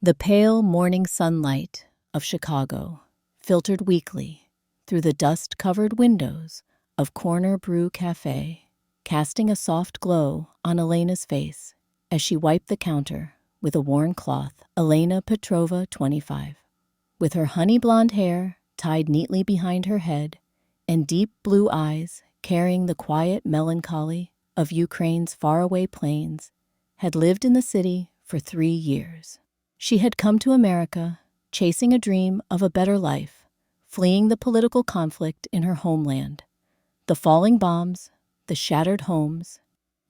The pale morning sunlight of Chicago filtered weakly through the dust-covered windows of Corner Brew Cafe, casting a soft glow on Elena's face as she wiped the counter with a worn cloth. Elena Petrova, 25, with her honey-blonde hair tied neatly behind her head and deep blue eyes carrying the quiet melancholy of Ukraine's faraway plains, had lived in the city for 3 years. She had come to America, chasing a dream of a better life, fleeing the political conflict in her homeland, the falling bombs, the shattered homes,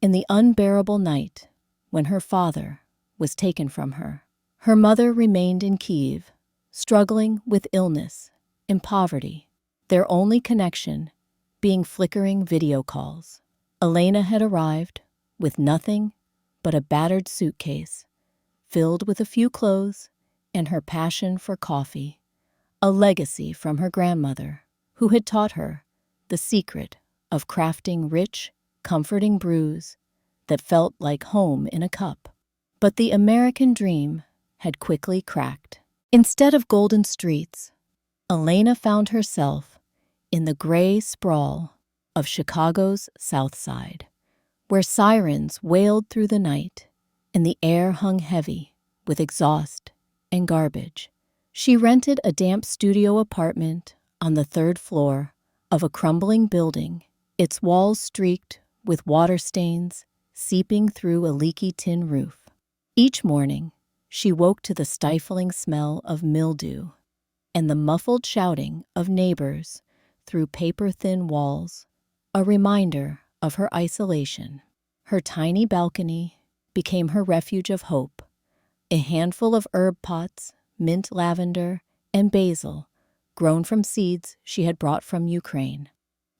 and the unbearable night when her father was taken from her. Her mother remained in Kyiv, struggling with illness and poverty, their only connection being flickering video calls. Elena had arrived with nothing but a battered suitcase, filled with a few clothes and her passion for coffee, a legacy from her grandmother, who had taught her the secret of crafting rich, comforting brews that felt like home in a cup. But the American dream had quickly cracked. Instead of golden streets, Elena found herself in the gray sprawl of Chicago's South Side, where sirens wailed through the night and the air hung heavy with exhaust and garbage. She rented a damp studio apartment on the 3rd floor of a crumbling building, its walls streaked with water stains seeping through a leaky tin roof. Each morning, she woke to the stifling smell of mildew and the muffled shouting of neighbors through paper-thin walls, a reminder of her isolation. Her tiny balcony became her refuge of hope, a handful of herb pots, mint lavender, and basil, grown from seeds she had brought from Ukraine.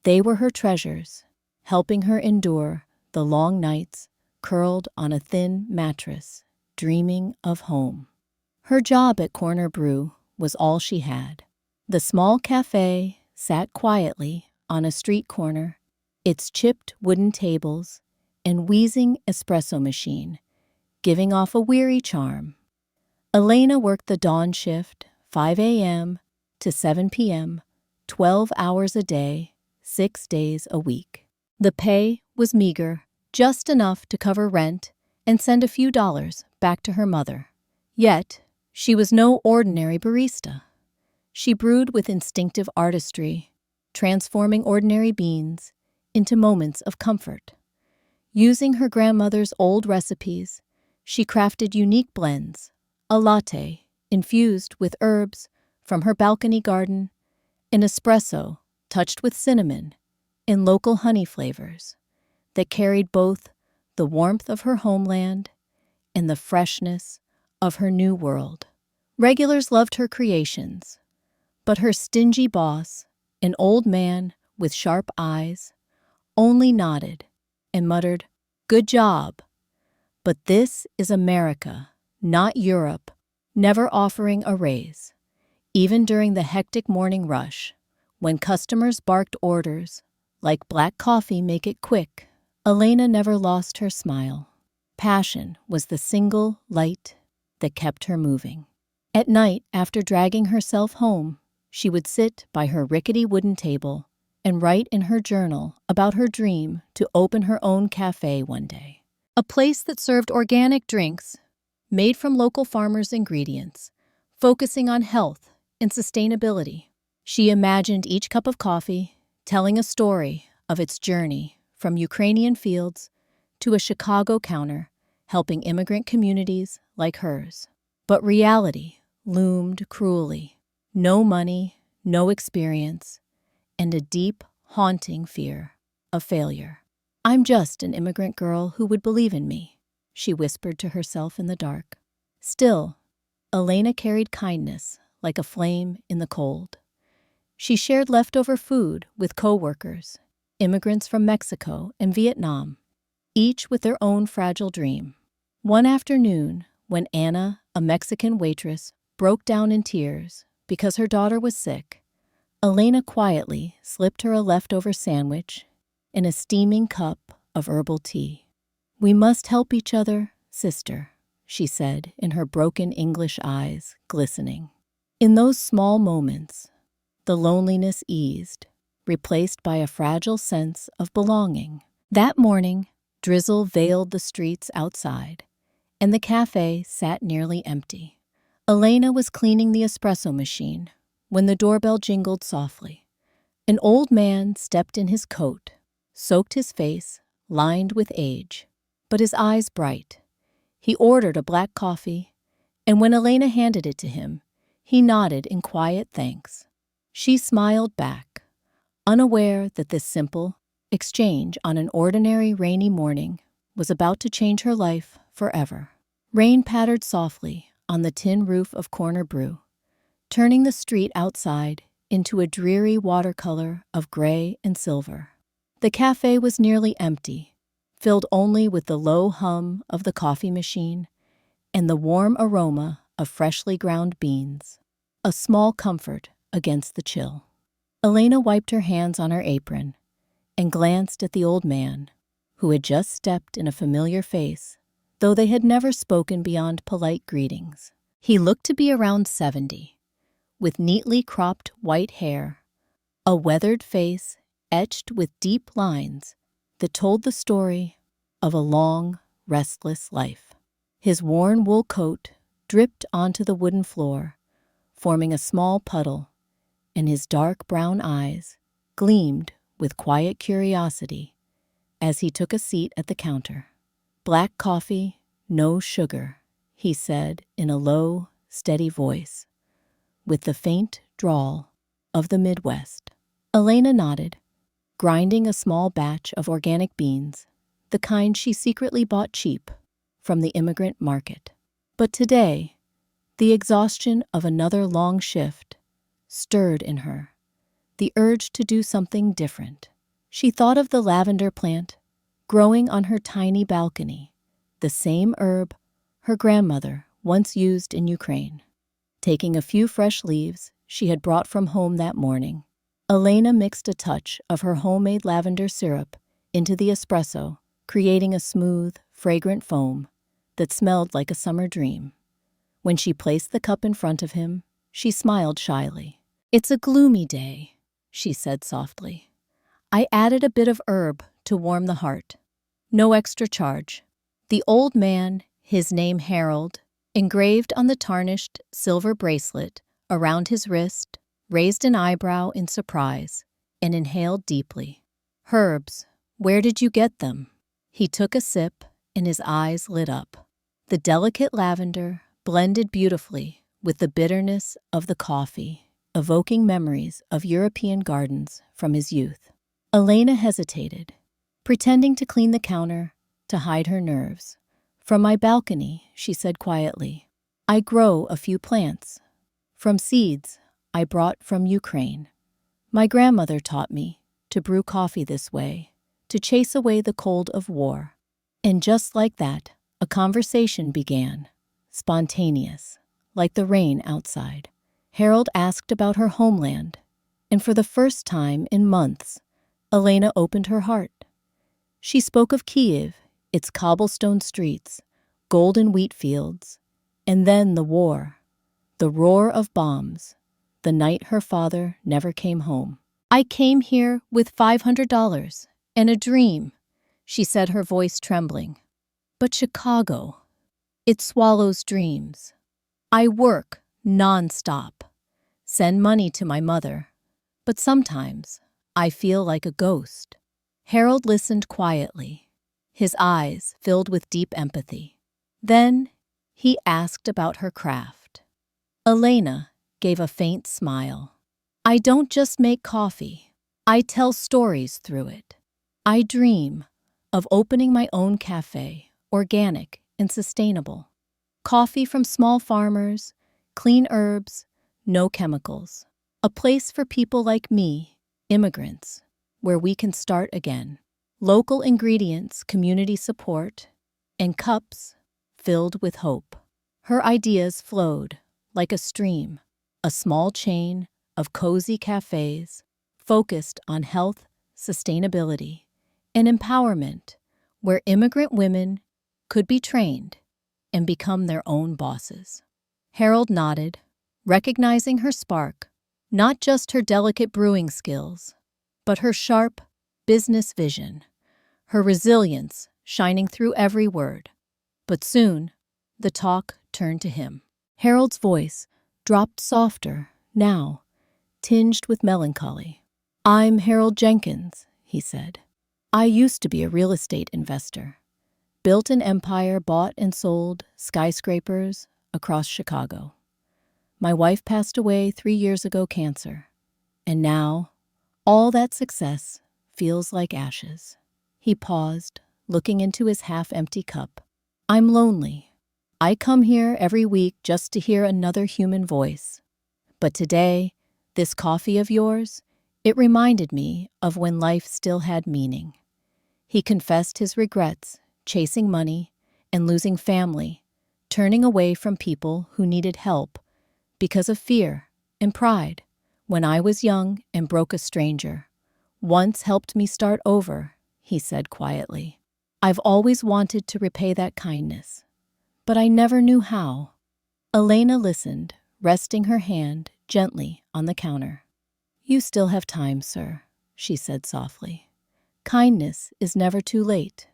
They were her treasures, helping her endure the long nights curled on a thin mattress, dreaming of home. Her job at Corner Brew was all she had. The small cafe sat quietly on a street corner, its chipped wooden tables and wheezing espresso machine giving off a weary charm. Elena worked the dawn shift, 5 a.m. to 7 p.m., 12 hours a day, 6 days a week. The pay was meager, just enough to cover rent and send a few dollars back to her mother. Yet, she was no ordinary barista. She brewed with instinctive artistry, transforming ordinary beans into moments of comfort. Using her grandmother's old recipes, she crafted unique blends, a latte infused with herbs from her balcony garden, an espresso touched with cinnamon and local honey flavors that carried both the warmth of her homeland and the freshness of her new world. Regulars loved her creations, but her stingy boss, an old man with sharp eyes, only nodded and muttered, "Good job." But this is America, not Europe, never offering a raise. Even during the hectic morning rush, when customers barked orders like black coffee, make it quick, Elena never lost her smile. Passion was the single light that kept her moving. At night, after dragging herself home, she would sit by her rickety wooden table and write in her journal about her dream to open her own cafe one day. A place that served organic drinks, made from local farmers' ingredients, focusing on health and sustainability. She imagined each cup of coffee telling a story of its journey from Ukrainian fields to a Chicago counter, helping immigrant communities like hers. But reality loomed cruelly. No money, no experience, and a deep, haunting fear of failure. "I'm just an immigrant girl who would believe in me," she whispered to herself in the dark. Still, Elena carried kindness like a flame in the cold. She shared leftover food with co-workers, immigrants from Mexico and Vietnam, each with their own fragile dream. One afternoon, when Anna, a Mexican waitress, broke down in tears because her daughter was sick, Elena quietly slipped her a leftover sandwich and a steaming cup of herbal tea. "We must help each other, sister," she said, in her broken English eyes glistening. In those small moments, the loneliness eased, replaced by a fragile sense of belonging. That morning, drizzle veiled the streets outside, and the cafe sat nearly empty. Elena was cleaning the espresso machine when the doorbell jingled softly. An old man stepped in his coat, soaked his face, lined with age, but his eyes bright. He ordered a black coffee, and when Elena handed it to him, he nodded in quiet thanks. She smiled back, unaware that this simple exchange on an ordinary rainy morning was about to change her life forever. Rain pattered softly on the tin roof of Corner Brew, turning the street outside into a dreary watercolor of gray and silver. The cafe was nearly empty, filled only with the low hum of the coffee machine and the warm aroma of freshly ground beans, a small comfort against the chill. Elena wiped her hands on her apron and glanced at the old man, who had just stepped in a familiar face, though they had never spoken beyond polite greetings. He looked to be around 70, with neatly cropped white hair, a weathered face etched with deep lines that told the story of a long, restless life. His worn wool coat dripped onto the wooden floor, forming a small puddle, and his dark brown eyes gleamed with quiet curiosity as he took a seat at the counter. "Black coffee, no sugar," he said in a low, steady voice, with the faint drawl of the Midwest. Elena nodded, grinding a small batch of organic beans, the kind she secretly bought cheap from the Immigrant market. But today, the exhaustion of another long shift stirred in her, the urge to do something different. She thought of the lavender plant growing on her tiny balcony, the same herb her grandmother once used in Ukraine. Taking a few fresh leaves she had brought from home that morning, Elena mixed a touch of her homemade lavender syrup into the espresso, creating a smooth, fragrant foam that smelled like a summer dream. When she placed the cup in front of him, she smiled shyly. "It's a gloomy day," she said softly. "I added a bit of herb to warm the heart. No extra charge." The old man, his name Harold, engraved on the tarnished silver bracelet around his wrist, raised an eyebrow in surprise and inhaled deeply. "Herbs, where did you get them?" He took a sip and his eyes lit up. The delicate lavender blended beautifully with the bitterness of the coffee, evoking memories of European gardens from his youth. Elena hesitated, pretending to clean the counter to hide her nerves. "From my balcony," she said quietly. "I grow a few plants. From seeds I brought from Ukraine. My grandmother taught me to brew coffee this way, to chase away the cold of war." And just like that, a conversation began, spontaneous, like the rain outside. Harold asked about her homeland, and for the first time in months, Elena opened her heart. She spoke of Kiev, its cobblestone streets, golden wheat fields, and then the war, the roar of bombs, the night her father never came home. "I came here with $500 and a dream," she said, her voice trembling. "But Chicago, it swallows dreams. I work non-stop, send money to my mother, but sometimes I feel like a ghost." Harold listened quietly, his eyes filled with deep empathy. Then he asked about her craft. Elena gave a faint smile. "I don't just make coffee. I tell stories through it. I dream of opening my own cafe, organic and sustainable. Coffee from small farmers, clean herbs, no chemicals. A place for people like me, immigrants, where we can start again. Local ingredients, community support, and cups filled with hope." Her ideas flowed like a stream, a small chain of cozy cafes focused on health, sustainability, and empowerment, where immigrant women could be trained, and become their own bosses. Harold nodded, recognizing her spark, not just her delicate brewing skills, but her sharp business vision, her resilience shining through every word. But soon, the talk turned to him. Harold's voice dropped softer, now, tinged with melancholy. "I'm Harold Jenkins," he said. "I used to be a real estate investor. Built an empire, bought and sold skyscrapers across Chicago. My wife passed away 3 years ago, cancer. And now, all that success feels like ashes." He paused, looking into his half-empty cup. "I'm lonely. I come here every week just to hear another human voice. But today, this coffee of yours, it reminded me of when life still had meaning." He confessed his regrets, chasing money and losing family, turning away from people who needed help because of fear and pride. "When I was young and broke, a stranger once helped me start over," he said quietly. "I've always wanted to repay that kindness, but I never knew how." Elena listened, resting her hand gently on the counter. "You still have time, sir," she said softly. "Kindness is never too late."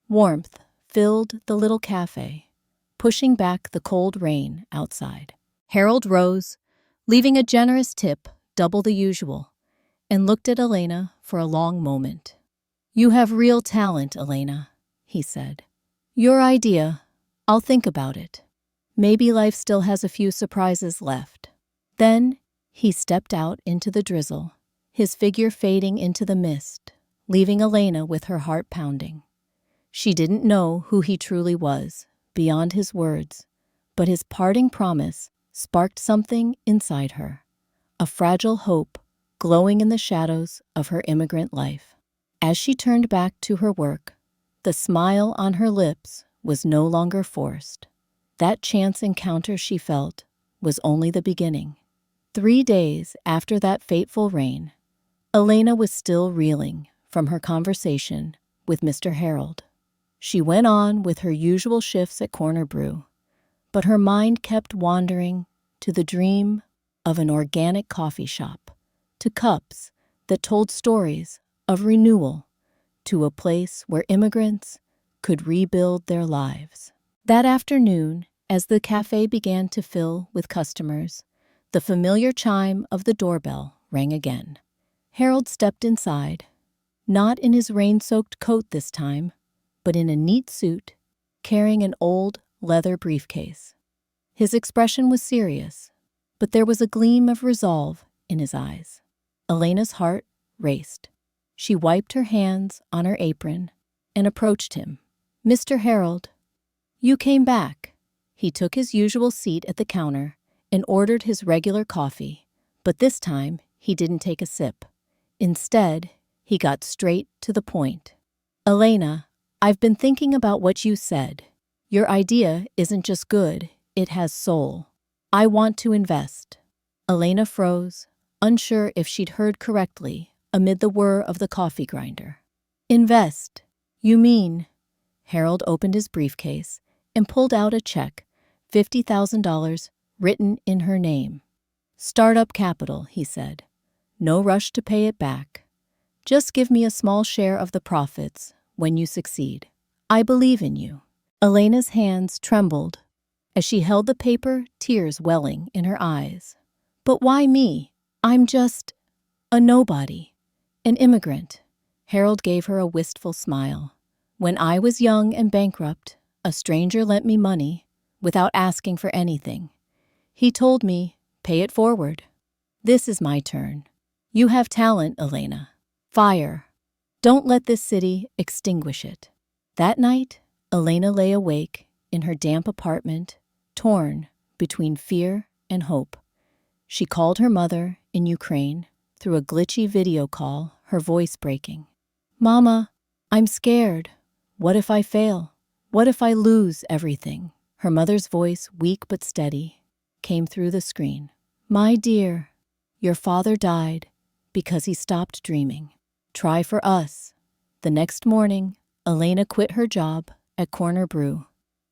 Warmth filled the little cafe, pushing back the cold rain outside. Harold rose, leaving a generous tip, double the usual, and looked at Elena for a long moment. "You have real talent, Elena," he said. "Your idea, I'll think about it. Maybe life still has a few surprises left." Then he stepped out into the drizzle, his figure fading into the mist, leaving Elena with her heart pounding. She didn't know who he truly was, beyond his words, but his parting promise sparked something inside her, a fragile hope glowing in the shadows of her immigrant life. As she turned back to her work, the smile on her lips was no longer forced. That chance encounter, she felt, was only the beginning. 3 days after that fateful rain, Elena was still reeling from her conversation with Mr. Harold. She went on with her usual shifts at Corner Brew, but her mind kept wandering to the dream of an organic coffee shop, to cups that told stories of renewal, to a place where immigrants could rebuild their lives. That afternoon, as the cafe began to fill with customers, the familiar chime of the doorbell rang again. Harold stepped inside, not in his rain-soaked coat this time, but in a neat suit, carrying an old leather briefcase. His expression was serious, but there was a gleam of resolve in his eyes. Elena's heart raced. She wiped her hands on her apron and approached him. "Mr. Harold, you came back." He took his usual seat at the counter and ordered his regular coffee, but this time he didn't take a sip. Instead, he got straight to the point. "Elena, I've been thinking about what you said. Your idea isn't just good, it has soul. I want to invest." Elena froze, unsure if she'd heard correctly amid the whir of the coffee grinder. "Invest? You mean?" Harold opened his briefcase and pulled out a check, $50,000, written in her name. "Startup capital," he said. "No rush to pay it back. Just give me a small share of the profits when you succeed. I believe in you." Elena's hands trembled as she held the paper, tears welling in her eyes. "But why me? I'm just a nobody, an immigrant." Harold gave her a wistful smile. "When I was young and bankrupt, a stranger lent me money without asking for anything. He told me, 'Pay it forward.' This is my turn. You have talent, Elena. Fire. Don't let this city extinguish it." That night, Elena lay awake in her damp apartment, torn between fear and hope. She called her mother in Ukraine through a glitchy video call, her voice breaking. "Mama, I'm scared. What if I fail? What if I lose everything?" Her mother's voice, weak but steady, came through the screen. "My dear, your father died because he stopped dreaming. Try for us." The next morning, Elena quit her job at Corner Brew.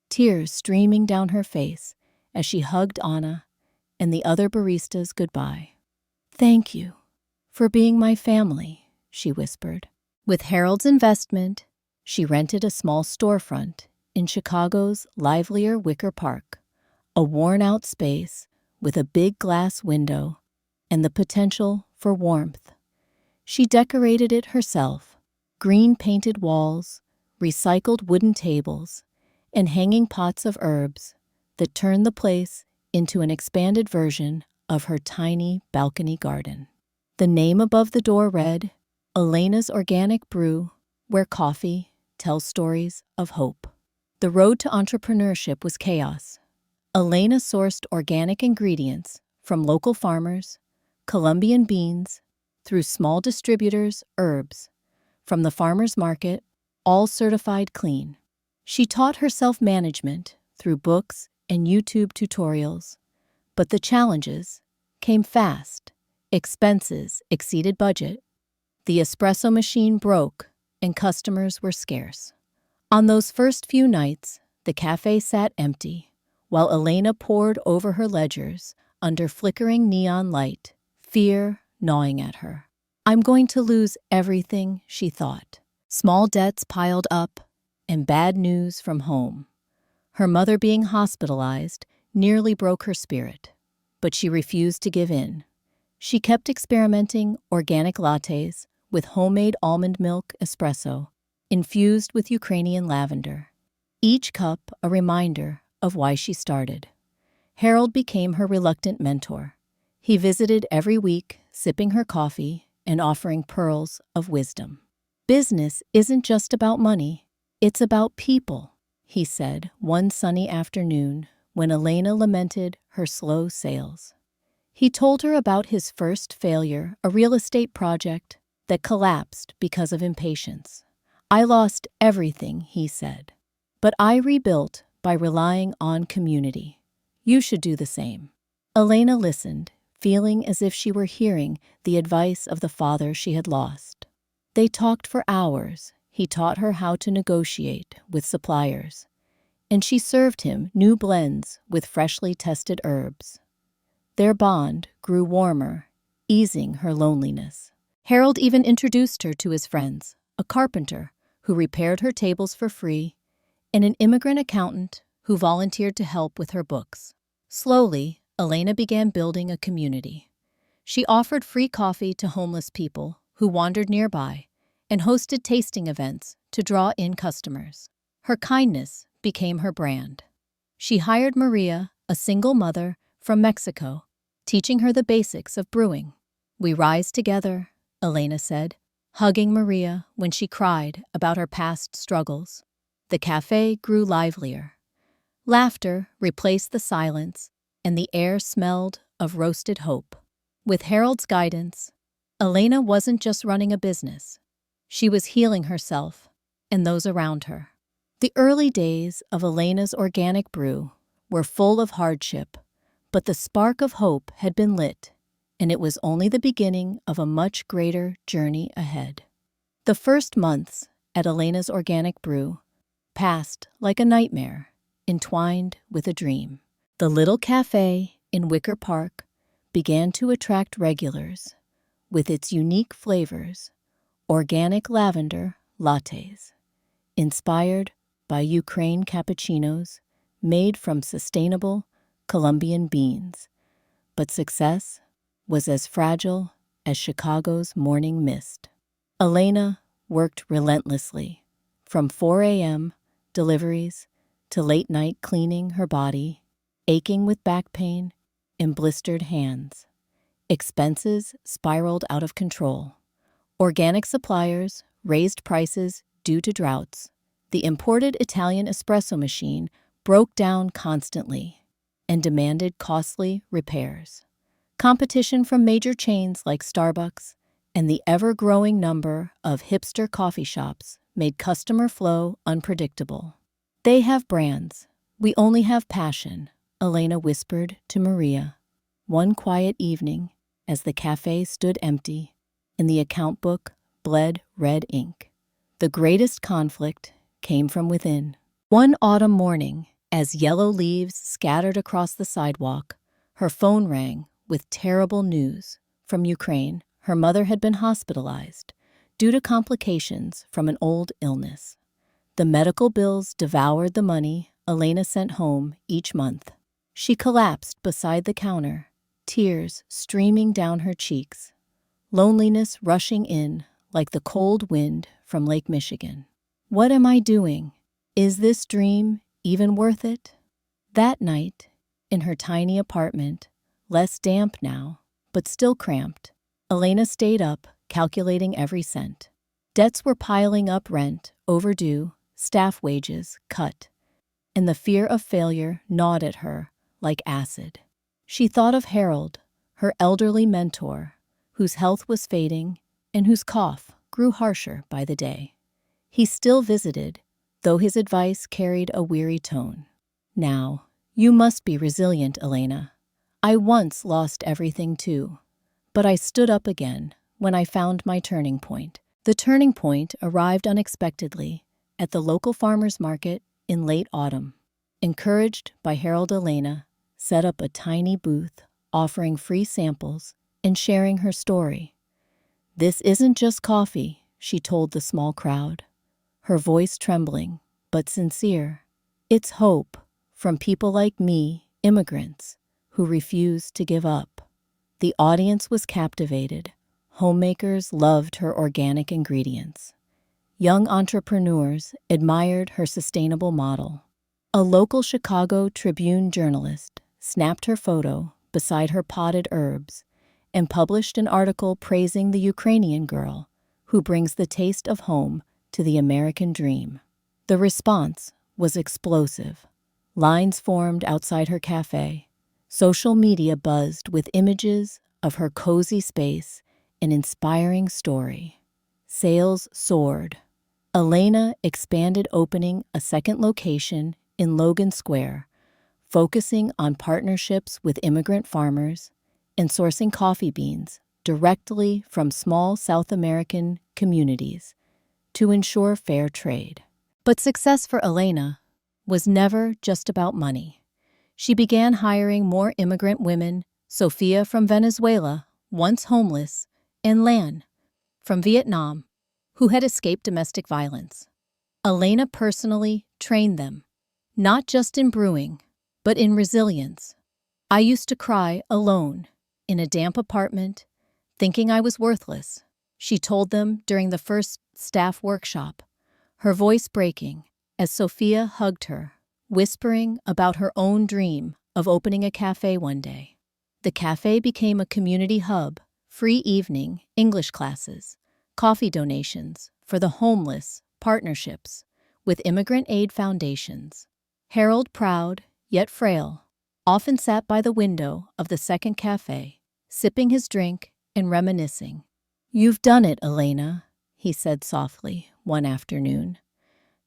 tears streaming down her face as she hugged Anna and the other baristas goodbye. "Thank you for being my family," she whispered. With Harold's investment, she rented a small storefront in Chicago's livelier Wicker Park, a worn-out space with a big glass window and the potential for warmth. She decorated it herself, green-painted walls, recycled wooden tables, and hanging pots of herbs that turned the place into an expanded version of her tiny balcony garden. The name above the door read, "Elena's Organic Brew, where coffee tells stories of hope." The road to entrepreneurship was chaos. Elena sourced organic ingredients from local farmers, Colombian beans, through small distributors, herbs, from the farmer's market, all certified clean. She taught herself management through books and YouTube tutorials, but the challenges came fast. Expenses exceeded budget. The espresso machine broke and customers were scarce. On those first few nights, the cafe sat empty, while Elena pored over her ledgers under flickering neon light, fear gnawing at her. "I'm going to lose everything," she thought. Small debts piled up and bad news from home. Her mother being hospitalized nearly broke her spirit, but she refused to give in. She kept experimenting organic lattes with homemade almond milk espresso, infused with Ukrainian lavender. Each cup a reminder of why she started. Harold became her reluctant mentor. He visited every week, sipping her coffee and offering pearls of wisdom. "Business isn't just about money, it's about people," he said one sunny afternoon when Elena lamented her slow sales. He told her about his first failure, a real estate project that collapsed because of impatience. "I lost everything," he said, "but I rebuilt by relying on community. You should do the same." Elena listened, feeling as if she were hearing the advice of the father she had lost. They talked for hours. He taught her how to negotiate with suppliers, and she served him new blends with freshly tested herbs. Their bond grew warmer, easing her loneliness. Harold even introduced her to his friends, a carpenter who repaired her tables for free, and an immigrant accountant who volunteered to help with her books. Slowly, Elena began building a community. She offered free coffee to homeless people who wandered nearby and hosted tasting events to draw in customers. Her kindness became her brand. She hired Maria, a single mother from Mexico, teaching her the basics of brewing. "We rise together," Elena said, hugging Maria when she cried about her past struggles. The cafe grew livelier. Laughter replaced the silence, and the air smelled of roasted hope. With Harold's guidance, Elena wasn't just running a business. She was healing herself and those around her. The early days of Elena's Organic Brew were full of hardship, but the spark of hope had been lit, and it was only the beginning of a much greater journey ahead. The first months at Elena's Organic Brew passed like a nightmare, entwined with a dream. The little cafe in Wicker Park began to attract regulars with its unique flavors, organic lavender lattes, inspired by Ukraine cappuccinos made from sustainable Colombian beans. But success was as fragile as Chicago's morning mist. Elena worked relentlessly, from 4 a.m. deliveries to late-night cleaning her body, aching with back pain and blistered hands. Expenses spiraled out of control. Organic suppliers raised prices due to droughts. The imported Italian espresso machine broke down constantly and demanded costly repairs. Competition from major chains like Starbucks and the ever-growing number of hipster coffee shops made customer flow unpredictable. "They have brands. We only have passion," Elena whispered to Maria. One quiet evening, as the cafe stood empty and the account book bled red ink, the greatest conflict came from within. One autumn morning, As yellow leaves scattered across the sidewalk, her phone rang with terrible news. From Ukraine, her mother had been hospitalized due to complications from an old illness. The medical bills devoured the money Elena sent home each month. She collapsed beside the counter, tears streaming down her cheeks, loneliness rushing in like the cold wind from Lake Michigan. What am I doing? Is this dream even worth it? That night, in her tiny apartment, less damp now, but still cramped, Elena stayed up, calculating every cent. Debts were piling up: rent, overdue, staff wages, cut, and the fear of failure gnawed at her like acid. She thought of Harold, her elderly mentor, whose health was fading and whose cough grew harsher by the day. He still visited, though his advice carried a weary tone. Now, you must be resilient, Elena. I once lost everything too, but I stood up again when I found my turning point. The turning point arrived unexpectedly at the local farmers market in late autumn. Encouraged by Harold, Elena set up a tiny booth offering free samples and sharing her story. "This isn't just coffee," she told the small crowd, her voice trembling but sincere. "It's hope from people like me, immigrants, who refuse to give up." The audience was captivated. Homemakers loved her organic ingredients. Young entrepreneurs admired her sustainable model. A local Chicago Tribune journalist snapped her photo beside her potted herbs and published an article praising the Ukrainian girl who brings the taste of home to the American dream. The response was explosive. Lines formed outside her cafe. Social media buzzed with images of her cozy space and inspiring story. Sales soared. Elena expanded, opening a second location in Logan Square, focusing on partnerships with immigrant farmers and sourcing coffee beans directly from small South American communities to ensure fair trade. But success for Elena was never just about money. She began hiring more immigrant women: Sofia from Venezuela, once homeless, and Lan from Vietnam, who had escaped domestic violence. Elena personally trained them, not just in brewing, but in resilience. "I used to cry alone in a damp apartment, thinking I was worthless," she told them during the first staff workshop, her voice breaking as Sofia hugged her, whispering about her own dream of opening a cafe one day. The cafe became a community hub: free evening English classes, coffee donations for the homeless, partnerships with immigrant aid foundations. Harold, proud yet frail, often sat by the window of the second cafe, sipping his drink and reminiscing. "You've done it, Elena," he said softly one afternoon.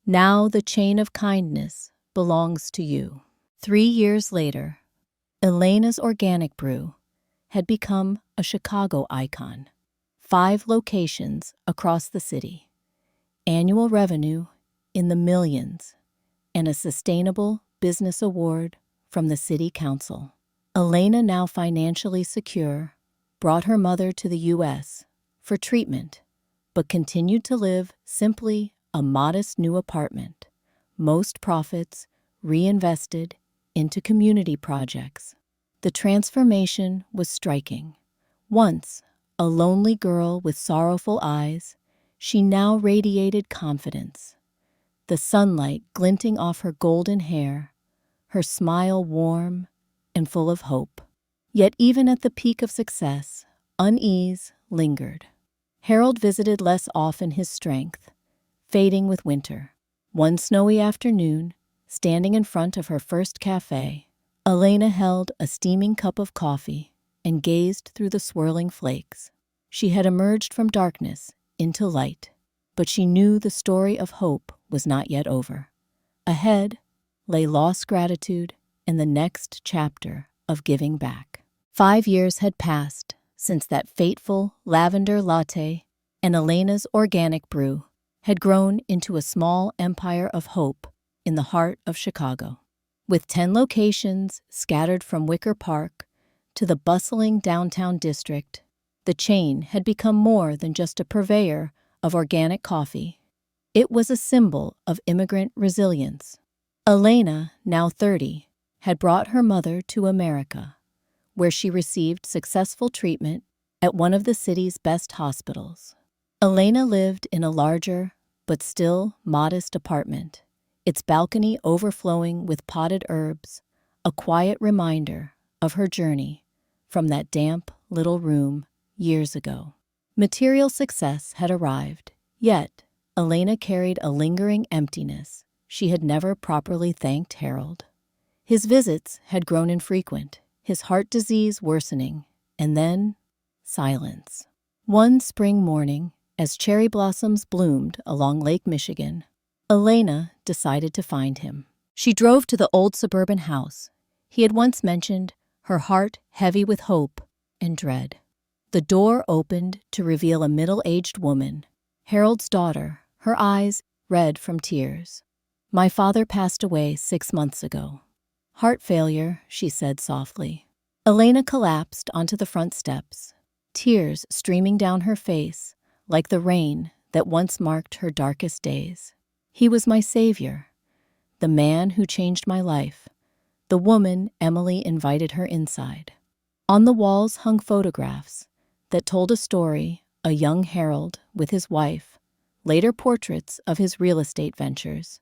"Now the chain of kindness belongs to you." 3 years later, Elena's Organic Brew had become a Chicago icon. 5 locations across the city, annual revenue in the millions, and a Sustainable Business Award from the City Council. Elena, now financially secure, brought her mother to the U.S. for treatment, but continued to live simply a modest new apartment, most profits reinvested into community projects. The transformation was striking. Once a lonely girl with sorrowful eyes, she now radiated confidence. The sunlight glinting off her golden hair, her smile warm and full of hope. Yet even at the peak of success, unease lingered. Harold visited less often, his strength fading with winter. One snowy afternoon, standing in front of her first cafe, Elena held a steaming cup of coffee and gazed through the swirling flakes. She had emerged from darkness into light, but she knew the story of hope was not yet over. Ahead lay lost gratitude and the next chapter of giving back. 5 years had passed since that fateful lavender latte, and Elena's Organic Brew had grown into a small empire of hope in the heart of Chicago. With 10 locations scattered from Wicker Park to the bustling downtown district, the chain had become more than just a purveyor of organic coffee. It was a symbol of immigrant resilience. Elena, now 30, had brought her mother to America, where she received successful treatment at one of the city's best hospitals. Elena lived in a larger, but still modest apartment, its balcony overflowing with potted herbs, a quiet reminder of her journey from that damp little room years ago. Material success had arrived, yet Elena carried a lingering emptiness. She had never properly thanked Harold. His visits had grown infrequent, his heart disease worsening, and then silence. One spring morning, as cherry blossoms bloomed along Lake Michigan, Elena decided to find him. She drove to the old suburban house he had once mentioned, her heart heavy with hope and dread. The door opened to reveal a middle-aged woman, Harold's daughter, her eyes red from tears. "My father passed away 6 months ago. Heart failure," she said softly. Elena collapsed onto the front steps, tears streaming down her face like the rain that once marked her darkest days. "He was my savior, the man who changed my life." The woman, Emily, invited her inside. On the walls hung photographs that told a story: a young Harold with his wife, later portraits of his real estate ventures,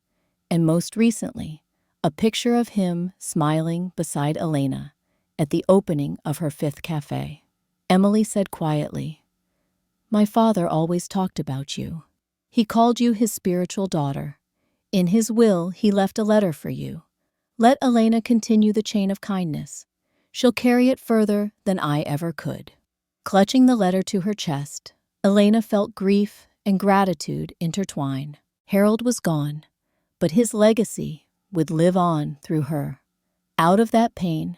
and most recently, a picture of him smiling beside Elena at the opening of her 5th cafe. Emily said quietly, "My father always talked about you. He called you his spiritual daughter. In his will, he left a letter for you. Let Elena continue the chain of kindness. She'll carry it further than I ever could." Clutching the letter to her chest, Elena felt grief and gratitude intertwine. Harold was gone, but his legacy would live on through her. Out of that pain,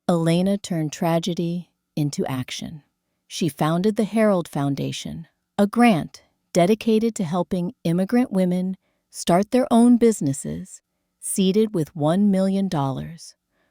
Elena turned tragedy into action. She founded the Harold Foundation, a grant dedicated to helping immigrant women start their own businesses, seeded with $1 million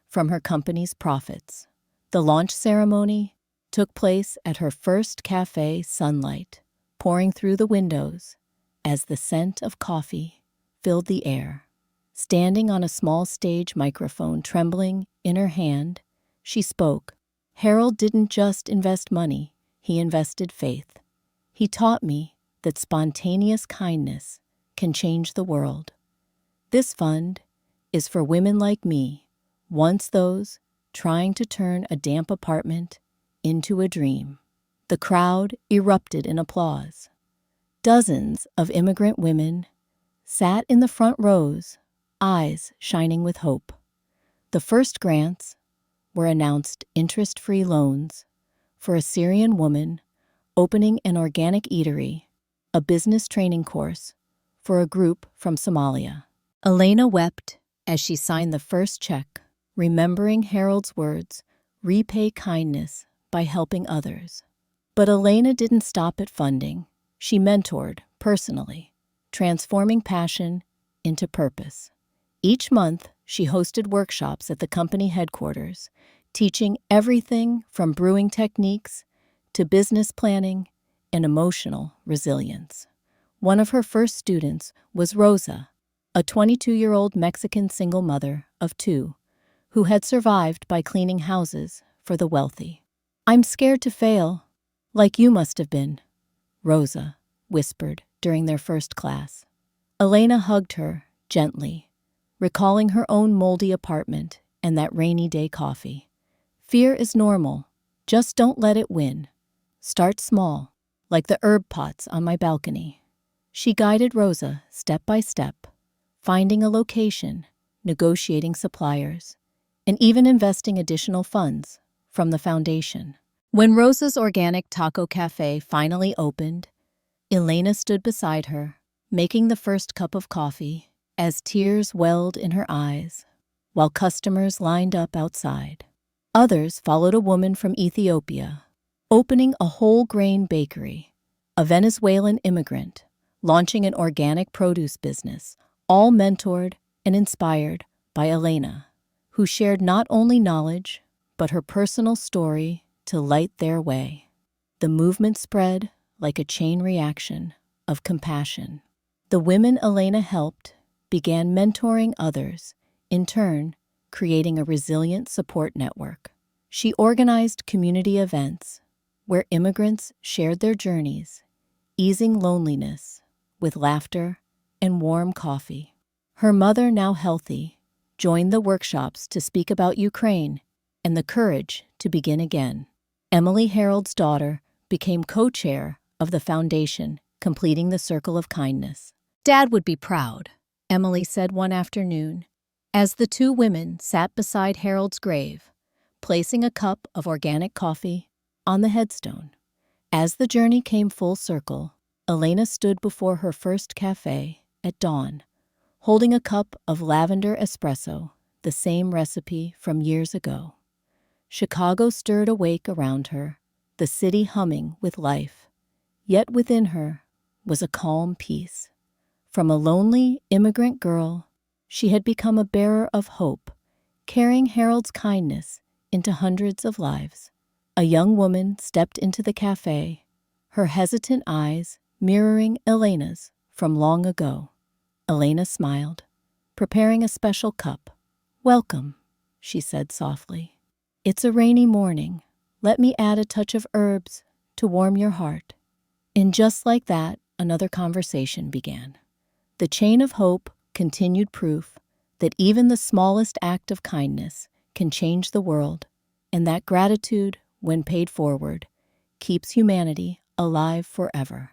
from her company's profits. The launch ceremony took place at her first cafe, sunlight pouring through the windows as the scent of coffee filled the air. Standing on a small stage microphone trembling in her hand, she spoke. "Harold didn't just invest money, he invested faith. He taught me that spontaneous kindness can change the world. This fund is for women like me, once those trying to turn a damp apartment into a dream." The crowd erupted in applause. Dozens of immigrant women sat in the front rows, eyes shining with hope. The first grants were announced: interest-free loans for a Syrian woman opening an organic eatery, a business training course for a group from Somalia. Elena wept as she signed the first check, remembering Harold's words, "Repay kindness by helping others." But Elena didn't stop at funding. She mentored personally, transforming passion into purpose. Each month, she hosted workshops at the company headquarters, teaching everything from brewing techniques to business planning and emotional resilience. One of her first students was Rosa, a 22-year-old Mexican single mother of 2 who had survived by cleaning houses for the wealthy. "I'm scared to fail, like you must have been," Rosa whispered during their first class. Elena hugged her gently, recalling her own moldy apartment and that rainy day coffee. "Fear is normal. Just don't let it win. Start small, like the herb pots on my balcony." She guided Rosa step by step, finding a location, negotiating suppliers, and even investing additional funds from the foundation. When Rosa's organic taco cafe finally opened, Elena stood beside her, making the first cup of coffee as tears welled in her eyes, while customers lined up outside. Others followed a woman from Ethiopia, opening a whole-grain bakery, a Venezuelan immigrant, launching an organic produce business, all mentored and inspired by Elena. who shared not only knowledge, but her personal story to light their way. The movement spread like a chain reaction of compassion. The women Elena helped began mentoring others, in turn, creating a resilient support network. She organized community events where immigrants shared their journeys, easing loneliness with laughter and warm coffee. Her mother, now healthy, joined the workshops to speak about Ukraine and the courage to begin again. Emily, Harold's daughter, became co-chair of the foundation, completing the circle of kindness. "Dad would be proud," Emily said one afternoon, as the two women sat beside Harold's grave, placing a cup of organic coffee on the headstone. As the journey came full circle, Elena stood before her first cafe at dawn, holding a cup of lavender espresso, the same recipe from years ago. Chicago stirred awake around her, the city humming with life. Yet within her was a calm peace. From a lonely immigrant girl, she had become a bearer of hope, carrying Harold's kindness into hundreds of lives. A young woman stepped into the cafe, her hesitant eyes mirroring Elena's from long ago. Elena smiled, preparing a special cup. "Welcome," she said softly. "It's a rainy morning. Let me add a touch of herbs to warm your heart." And just like that, another conversation began. The chain of hope continued, proof that even the smallest act of kindness can change the world, and that gratitude, when paid forward, keeps humanity alive forever.